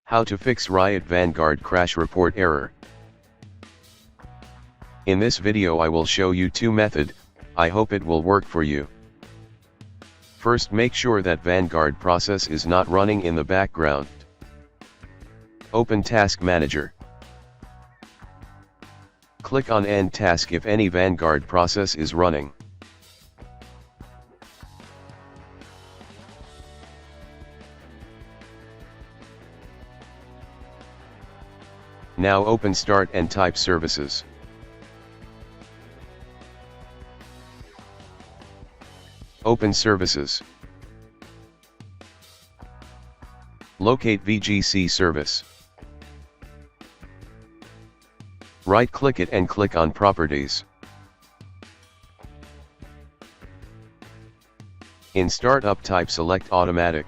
How to fix RIOT Vanguard crash report error. In this video I will show you two methods. I hope it will work for you. First, make sure that Vanguard process is not running in the background. Open Task Manager. Click on End Task if any Vanguard process is running. Now open Start and type Services. Open Services. Locate VGC service. Right-click it and click on Properties. In Startup type select Automatic.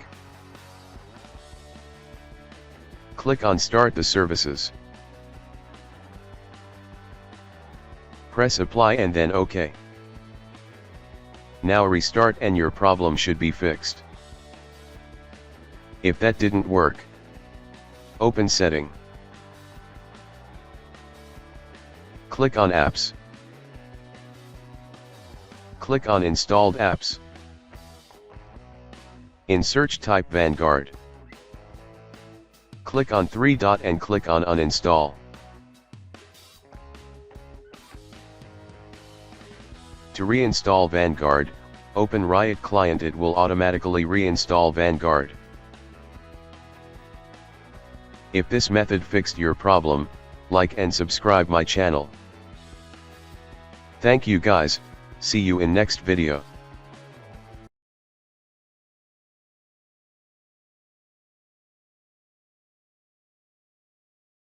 Click on Start the Services. Press Apply and then OK. Now restart and your problem should be fixed. If that didn't work, open Setting. Click on Apps. Click on Installed Apps. In Search type Vanguard. Click on 3 dot and click on Uninstall. To reinstall Vanguard, open RIOT Client. It will automatically reinstall Vanguard. If this method fixed your problem, like and subscribe my channel. Thank you guys, see you in next video.